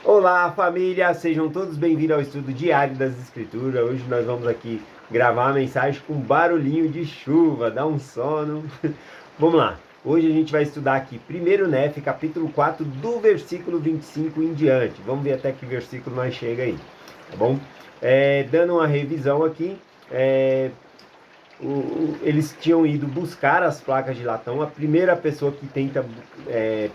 Olá, família! Sejam todos bem-vindos ao estudo diário das Escrituras. Hoje nós vamos aqui gravar uma mensagem com barulhinho de chuva, dá um sono. Vamos lá! Hoje a gente vai estudar aqui 1º Nefe, capítulo 4, do versículo 25 em diante. Vamos ver até que versículo nós chega aí, tá bom? Dando uma revisão aqui, eles tinham ido buscar as placas de latão. A primeira pessoa que tenta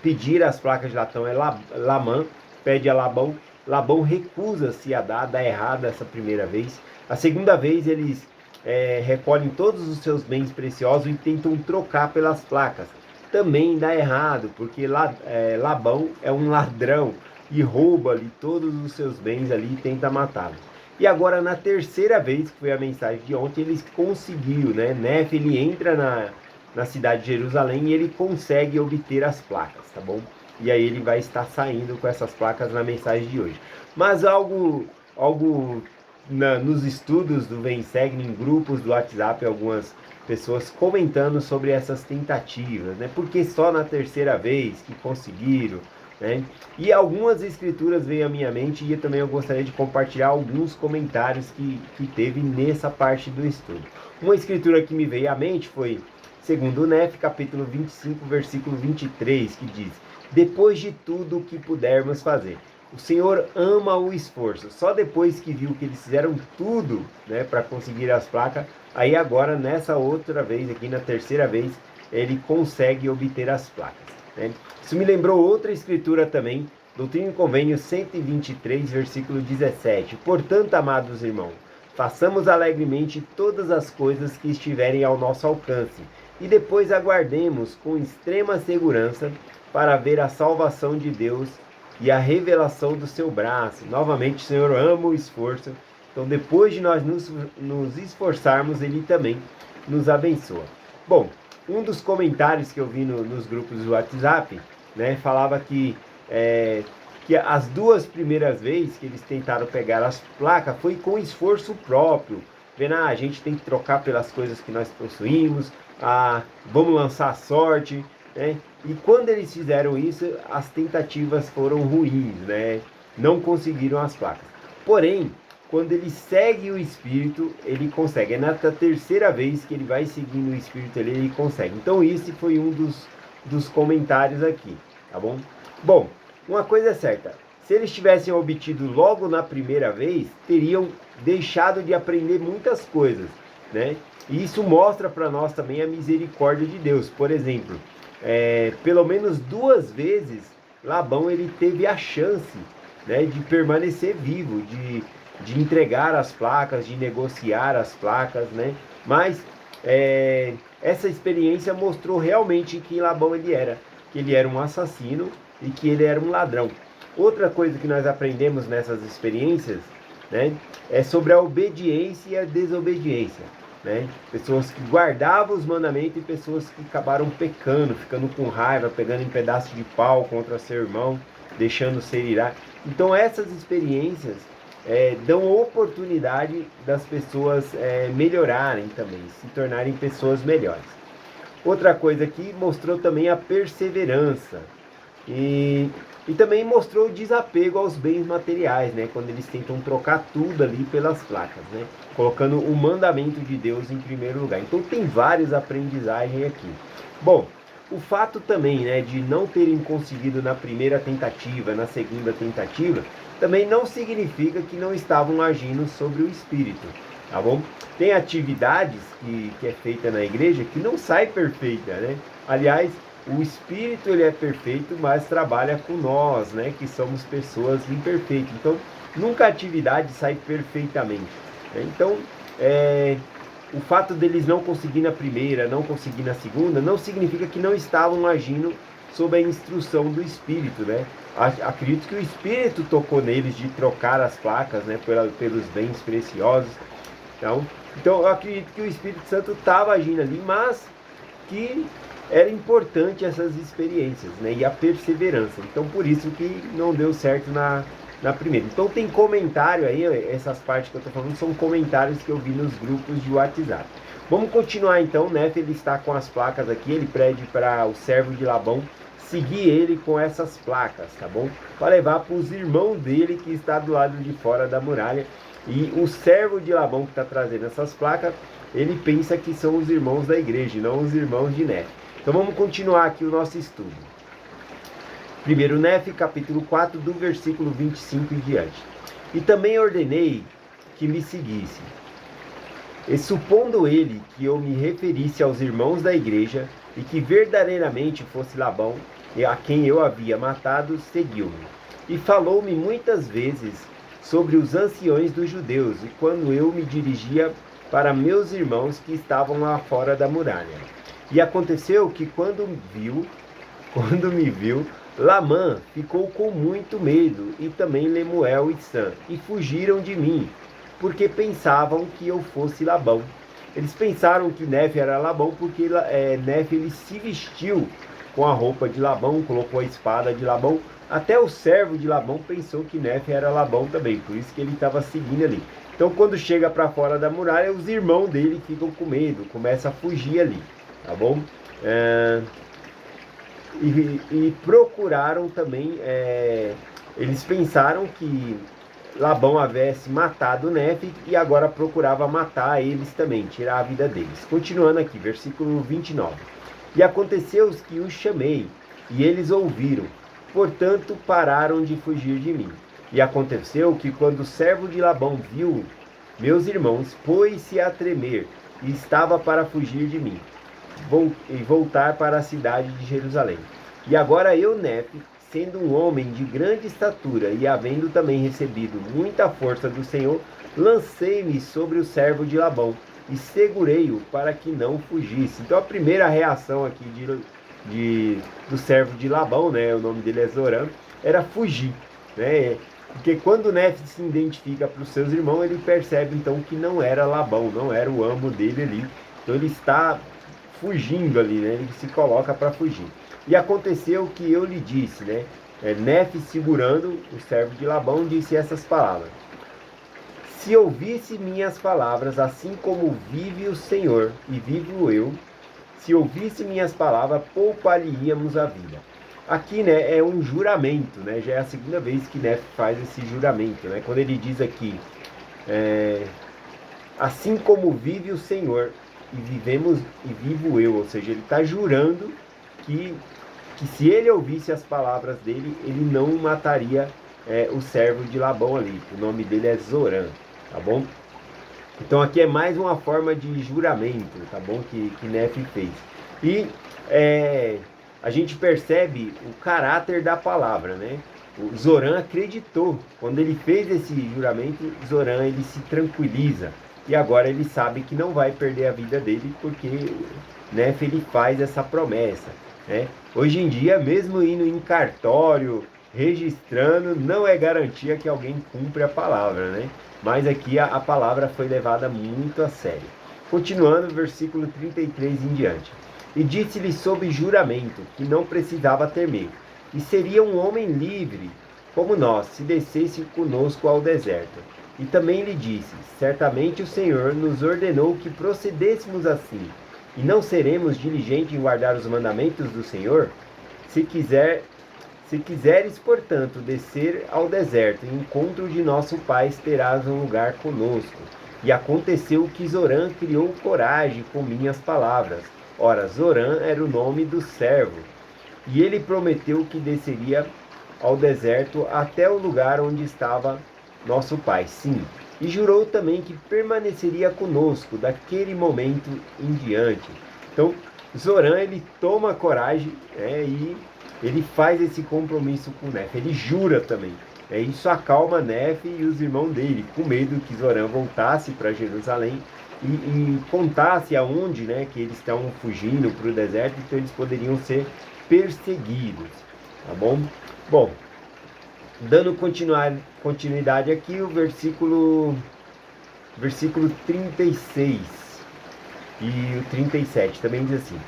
pedir as placas de latão é Lamã, pede a Labão. Labão recusa-se a dar, dá errado essa primeira vez. A segunda vez eles recolhem todos os seus bens preciosos e tentam trocar pelas placas. Também dá errado, porque Labão é um ladrão e rouba ali todos os seus bens ali e tenta matá-lo. E agora, na terceira vez, que foi a mensagem de ontem, eles conseguiram, né? Nefe, ele entra na cidade de Jerusalém e ele consegue obter as placas, tá bom? E aí ele vai estar saindo com essas placas na mensagem de hoje. Mas algo nos estudos do Vem Segue, em grupos do WhatsApp, algumas pessoas comentando sobre essas tentativas, né? Porque só na terceira vez que conseguiram, né? E algumas escrituras veio à minha mente e também eu gostaria de compartilhar alguns comentários que teve nessa parte do estudo. Uma escritura que me veio à mente foi 2º Nefe, capítulo 25, versículo 23, que diz: depois de tudo o que pudermos fazer. O Senhor ama o esforço. Só depois que viu que eles fizeram tudo, né, para conseguir as placas, aí agora nessa outra vez, aqui na terceira vez, ele consegue obter as placas, né? Isso me lembrou outra escritura também, Doutrina e Convênio 123, versículo 17. Portanto, amados irmãos, façamos alegremente todas as coisas que estiverem ao nosso alcance, e depois aguardemos com extrema segurança para ver a salvação de Deus e a revelação do seu braço. Novamente, o Senhor ama o esforço. Então, depois de nós nos esforçarmos, Ele também nos abençoa. Bom, um dos comentários que eu vi nos grupos do WhatsApp, né, falava que as duas primeiras vezes que eles tentaram pegar as placas foi com esforço próprio. Vendo, a gente tem que trocar pelas coisas que nós possuímos, vamos lançar a sorte, né? E quando eles fizeram isso, as tentativas foram ruins, né? Não conseguiram as placas. Porém, quando ele segue o Espírito, ele consegue. É na terceira vez que ele vai seguindo o Espírito, ele consegue. Então, esse foi um dos comentários aqui, tá bom? Bom, uma coisa é certa. Se eles tivessem obtido logo na primeira vez, teriam deixado de aprender muitas coisas, né? E isso mostra para nós também a misericórdia de Deus. Por exemplo, pelo menos 2 vezes, Labão ele teve a chance, né, de permanecer vivo, de entregar as placas, de negociar as placas, né? Mas essa experiência mostrou realmente que Labão que ele era um assassino e que ele era um ladrão. Outra coisa que nós aprendemos nessas experiências, né, é sobre a obediência e a desobediência, né? Pessoas que guardavam os mandamentos e pessoas que acabaram pecando, ficando com raiva, pegando em pedaço de pau contra seu irmão, deixando ser irado. Então essas experiências dão oportunidade das pessoas melhorarem também, se tornarem pessoas melhores. Outra coisa que mostrou também a perseverança e também mostrou o desapego aos bens materiais, né? Quando eles tentam trocar tudo ali pelas placas, né? Colocando o mandamento de Deus em primeiro lugar. Então tem várias aprendizagens aqui. Bom, o fato também, né, de não terem conseguido na primeira tentativa, na segunda tentativa, também não significa que não estavam agindo sobre o Espírito, tá bom? Tem atividades que é feita na igreja que não sai perfeita, né? Aliás, o Espírito ele é perfeito, mas trabalha com nós, né, que somos pessoas imperfeitas. Então, nunca a atividade sai perfeitamente, né? Então, o fato deles não conseguir na primeira, não conseguir na segunda, não significa que não estavam agindo sob a instrução do Espírito, né? Acredito que o Espírito tocou neles de trocar as placas, né, pelos bens preciosos. Então, eu acredito que o Espírito Santo estava agindo ali, mas que era importante essas experiências, né, e a perseverança. Então, por isso que não deu certo na primeira. Então, tem comentário aí, essas partes que eu estou falando são comentários que eu vi nos grupos de WhatsApp. Vamos continuar então, né? Ele está com as placas aqui, ele pede para o servo de Labão seguir ele com essas placas, tá bom? Para levar para os irmãos dele que está do lado de fora da muralha. E o servo de Labão que está trazendo essas placas, ele pensa que são os irmãos da igreja, não os irmãos de Nefe. Então vamos continuar aqui o nosso estudo. Primeiro Nefe, capítulo 4, do versículo 25 em diante. E também ordenei que me seguisse. E supondo ele que eu me referisse aos irmãos da igreja, e que verdadeiramente fosse Labão, a quem eu havia matado, seguiu-me. E falou-me muitas vezes sobre os anciões dos judeus, e quando eu me dirigia para meus irmãos que estavam lá fora da muralha. E aconteceu que quando me viu, Lamã ficou com muito medo, e também Lemuel e Sam, e fugiram de mim, porque pensavam que eu fosse Labão. Eles pensaram que Nefe era Labão, porque Nefe ele se vestiu com a roupa de Labão, colocou a espada de Labão. Até o servo de Labão pensou que Nefe era Labão também, por isso que ele estava seguindo ali. Então quando chega para fora da muralha, os irmãos dele ficam com medo, começam a fugir ali, tá bom? E procuraram também, eles pensaram que Labão havesse matado Nefe e agora procurava matar eles também, tirar a vida deles. Continuando aqui, versículo 29. E aconteceu que os chamei, e eles ouviram, portanto pararam de fugir de mim. E aconteceu que quando o servo de Labão viu meus irmãos, pôs-se a tremer, e estava para fugir de mim, e voltar para a cidade de Jerusalém. E agora eu, Nefe, sendo um homem de grande estatura e havendo também recebido muita força do Senhor, lancei-me sobre o servo de Labão e segurei-o para que não fugisse. Então a primeira reação aqui do servo de Labão, né, o nome dele é Zoram, era fugir, né? Porque quando Nefe se identifica para os seus irmãos, ele percebe então que não era Labão, não era o amo dele ali. Então ele está fugindo ali, né? Ele se coloca para fugir. E aconteceu que eu lhe disse, né? Nefe, segurando o servo de Labão, disse essas palavras: se ouvisse minhas palavras, assim como vive o Senhor e vivo eu, se ouvisse minhas palavras, poupar-lhe-íamos a vida. Aqui, né, é um juramento, né? Já é a segunda vez que Nefe faz esse juramento, né? Quando ele diz aqui, assim como vive o Senhor e vivo eu, ou seja, ele está jurando que se ele ouvisse as palavras dele, ele não mataria o servo de Labão ali. O nome dele é Zoram, tá bom? Então aqui é mais uma forma de juramento, tá bom? Que Nefe fez. E a gente percebe o caráter da palavra, né? O Zoram acreditou. Quando ele fez esse juramento, Zoram ele se tranquiliza. E agora ele sabe que não vai perder a vida dele, porque Nefe ele faz essa promessa. Hoje em dia, mesmo indo em cartório, registrando, não é garantia que alguém cumpre a palavra, né? Mas aqui a palavra foi levada muito a sério. Continuando, versículo 33 em diante. E disse-lhe sob juramento que não precisava temer, e seria um homem livre, como nós, se descesse conosco ao deserto. E também lhe disse, certamente o Senhor nos ordenou que procedêssemos assim, e não seremos diligentes em guardar os mandamentos do Senhor? Se quiseres, portanto, descer ao deserto, em encontro de nosso pai, terás um lugar conosco. E aconteceu que Zoram criou coragem com minhas palavras. Ora, Zoram era o nome do servo. E ele prometeu que desceria ao deserto até o lugar onde estava nosso pai. Sim. E jurou também que permaneceria conosco daquele momento em diante. Então, Zoram ele toma coragem, e ele faz esse compromisso com Nefe. Ele jura também. Isso acalma Nefe e os irmãos dele, com medo que Zoram voltasse para Jerusalém e contasse aonde, né, que eles estão fugindo para o deserto, então eles poderiam ser perseguidos. Tá bom? Bom, dando continuidade aqui, o versículo 36 e o 37 também diz assim: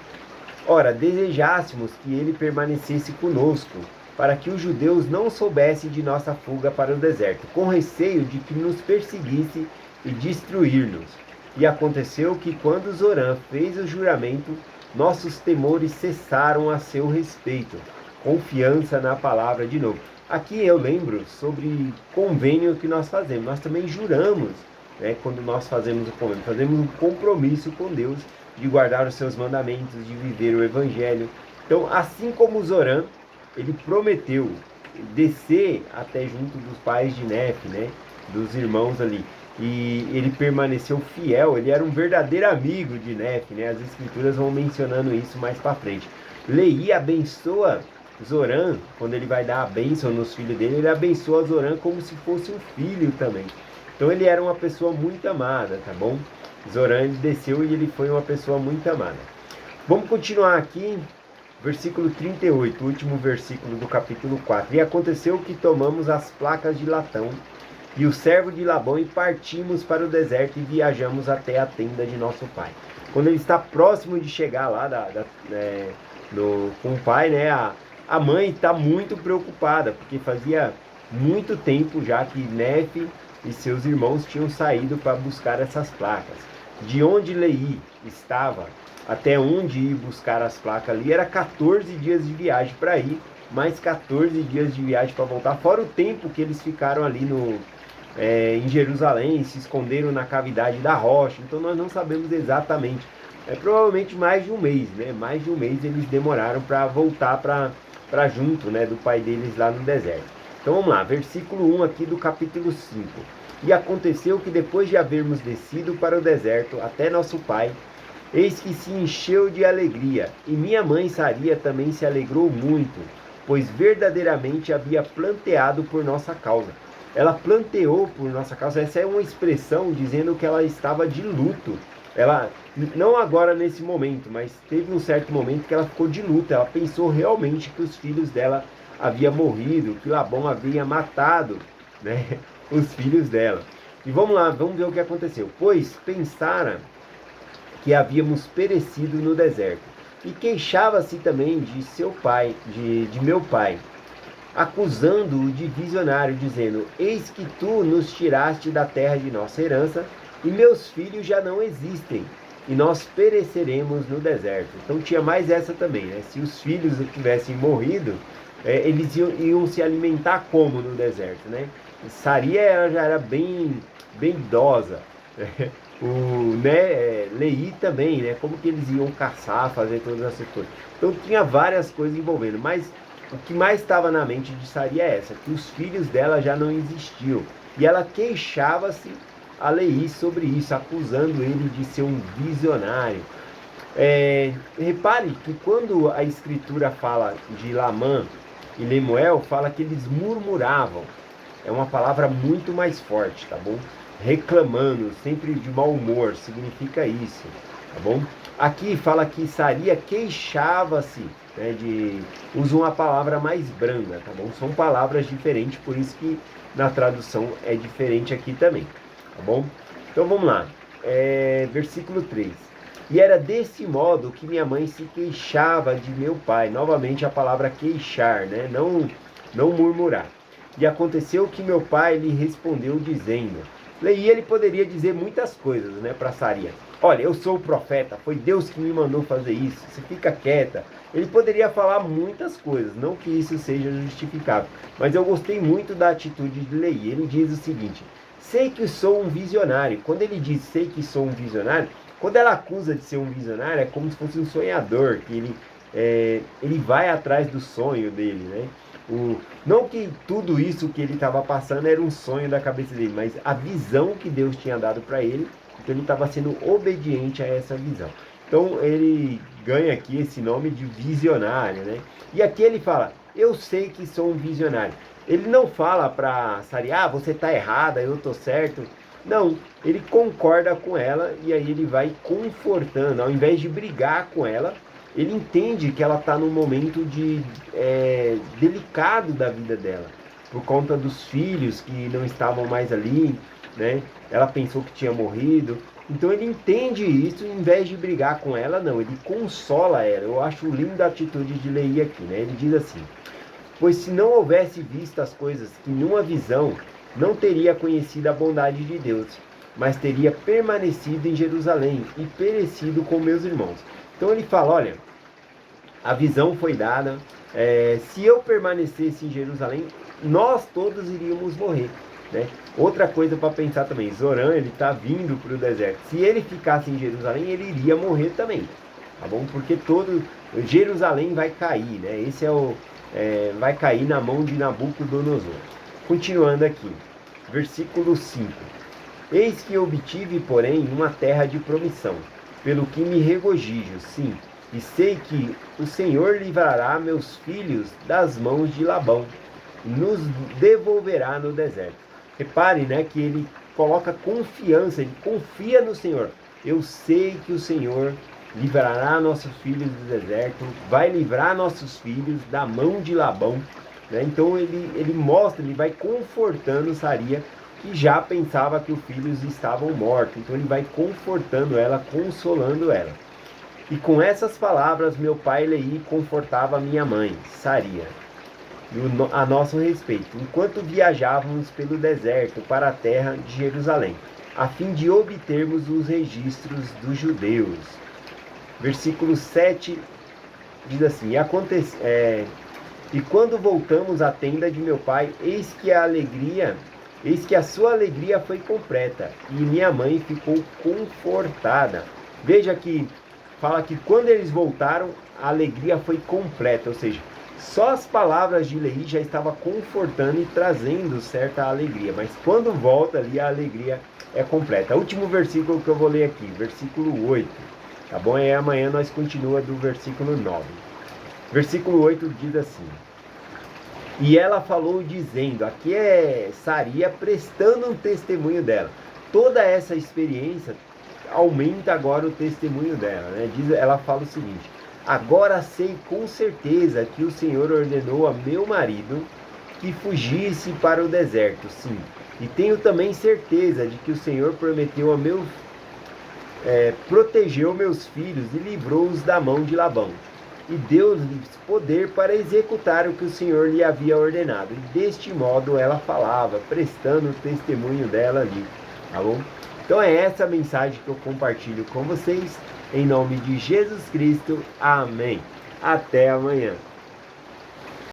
ora, desejássemos que ele permanecesse conosco, para que os judeus não soubessem de nossa fuga para o deserto, com receio de que nos perseguisse e destruir-nos. E aconteceu que quando Zoram fez o juramento, nossos temores cessaram a seu respeito, confiança na palavra de novo. Aqui eu lembro sobre convênio que nós fazemos. Nós também juramos, né, quando nós fazemos o convênio, fazemos um compromisso com Deus de guardar os seus mandamentos, de viver o evangelho. Então, assim como Zorã, ele prometeu descer até junto dos pais de Nefe, né, dos irmãos ali. E ele permaneceu fiel, ele era um verdadeiro amigo de Nefe, né? As escrituras vão mencionando isso mais para frente. Leí abençoa Zorã, quando ele vai dar a bênção nos filhos dele, ele abençoa Zorã como se fosse um filho também. Então ele era uma pessoa muito amada, tá bom? Zorã ele desceu e ele foi uma pessoa muito amada. Vamos continuar aqui, versículo 38, último versículo do capítulo 4. E aconteceu que tomamos as placas de latão e o servo de Labão e partimos para o deserto e viajamos até a tenda de nosso pai. Quando ele está próximo de chegar lá com o pai, né, a mãe está muito preocupada, porque fazia muito tempo já que Nefe e seus irmãos tinham saído para buscar essas placas. De onde Leí estava até onde ir buscar as placas ali, era 14 dias de viagem para ir, mais 14 dias de viagem para voltar, fora o tempo que eles ficaram ali em Jerusalém, se esconderam na cavidade da rocha. Então nós não sabemos exatamente, provavelmente mais de um mês, né? Mais de um mês eles demoraram para voltar para junto, né, do pai deles lá no deserto. Então vamos lá, versículo 1 aqui do capítulo 5. E aconteceu que depois de havermos descido para o deserto até nosso pai, eis que se encheu de alegria, e minha mãe Saria também se alegrou muito, pois verdadeiramente havia planteado por nossa causa. Ela planteou por nossa causa. Essa é uma expressão dizendo que ela estava de luto. Ela, não agora nesse momento, mas teve um certo momento que ela ficou de luto. Ela pensou realmente que os filhos dela haviam morrido, que Labão havia matado, né, os filhos dela. E vamos lá, vamos ver o que aconteceu. Pois pensara que havíamos perecido no deserto. E queixava-se também de seu pai, de meu pai, acusando-o de visionário, dizendo: eis que tu nos tiraste da terra de nossa herança, e meus filhos já não existem, e nós pereceremos no deserto. Então tinha mais essa também, né? Se os filhos tivessem morrido, eles iam se alimentar como no deserto, né? Saria ela já era bem idosa. Leí também, né? Como que eles iam caçar, fazer todas essas coisas. Então tinha várias coisas envolvendo, mas o que mais estava na mente de Saria é essa, que os filhos dela já não existiam. E ela queixava-se a Leí sobre isso, acusando ele de ser um visionário. Repare que quando a escritura fala de Lamã e Lemuel, fala que eles murmuravam. É uma palavra muito mais forte, tá bom? Reclamando, sempre de mau humor, significa isso, tá bom? Aqui fala que Saria queixava-se, né, usa uma palavra mais branda, tá bom? São palavras diferentes, por isso que na tradução é diferente aqui também, tá bom? Então vamos lá, versículo 3. E era desse modo que minha mãe se queixava de meu pai. Novamente a palavra queixar, né? Não murmurar. E aconteceu que meu pai lhe respondeu dizendo... Leí, ele poderia dizer muitas coisas, né, para Saria. Olha, eu sou o profeta, foi Deus que me mandou fazer isso, você fica quieta. Ele poderia falar muitas coisas, não que isso seja justificável. Mas eu gostei muito da atitude de Leí. Ele diz o seguinte: sei que sou um visionário. Quando ele diz sei que sou um visionário, quando ela acusa de ser um visionário, é como se fosse um sonhador, que ele vai atrás do sonho dele, né? Não que tudo isso que ele estava passando era um sonho da cabeça dele, mas a visão que Deus tinha dado para ele, então ele estava sendo obediente a essa visão. Então ele ganha aqui esse nome de visionário, né? E aqui ele fala, eu sei que sou um visionário. Ele não fala para Saria, você está errada, eu estou certo. Não, ele concorda com ela e aí ele vai confortando, ao invés de brigar com ela, ele entende que ela está num momento delicado da vida dela, por conta dos filhos que não estavam mais ali, né? Ela pensou que tinha morrido, então ele entende isso, em vez de brigar com ela, não, ele consola ela. Eu acho linda a atitude de Leí aqui, né? Ele diz assim, pois se não houvesse visto as coisas que numa visão, não teria conhecido a bondade de Deus, mas teria permanecido em Jerusalém e perecido com meus irmãos. Então ele fala, olha, A visão foi dada. Se eu permanecesse em Jerusalém, nós todos iríamos morrer, né? Outra coisa para pensar também, Zoran, ele está vindo para o deserto. Se ele ficasse em Jerusalém, ele iria morrer também, tá bom? Porque todo Jerusalém vai cair, né? Esse vai cair na mão de Nabucodonosor. Continuando aqui, versículo 5. Eis que obtive, porém, uma terra de promissão, pelo que me regozijo, sim, e sei que o Senhor livrará meus filhos das mãos de Labão, e nos devolverá no deserto. Repare, né, que ele coloca confiança, ele confia no Senhor. Eu sei que o Senhor livrará nossos filhos do deserto, vai livrar nossos filhos da mão de Labão, né? Então ele mostra, ele vai confortando Saria, que já pensava que os filhos estavam mortos. Então ele vai confortando ela, consolando ela. E com essas palavras meu pai Leí confortava minha mãe, Saria, a nosso respeito, enquanto viajávamos pelo deserto para a terra de Jerusalém, a fim de obtermos os registros dos judeus. Versículo 7 diz assim: e quando voltamos à tenda de meu pai, eis que a sua alegria foi completa, e minha mãe ficou confortada. Veja que fala que quando eles voltaram, a alegria foi completa, ou seja, só as palavras de Leí já estava confortando e trazendo certa alegria, mas quando volta ali a alegria é completa. O último versículo que eu vou ler aqui, versículo 8, tá bom? E amanhã nós continuamos do versículo 9. Versículo 8 diz assim: e ela falou dizendo, aqui é Saria prestando um testemunho dela. Toda essa experiência aumenta agora o testemunho dela, né? Ela fala o seguinte: agora sei com certeza que o Senhor ordenou a meu marido que fugisse para o deserto, sim. E tenho também certeza de que o Senhor prometeu protegeu meus filhos e livrou-os da mão de Labão. E deu-lhes poder para executar o que o Senhor lhe havia ordenado. E deste modo ela falava, prestando o testemunho dela ali, tá bom? Então é essa a mensagem que eu compartilho com vocês, em nome de Jesus Cristo, amém. Até amanhã.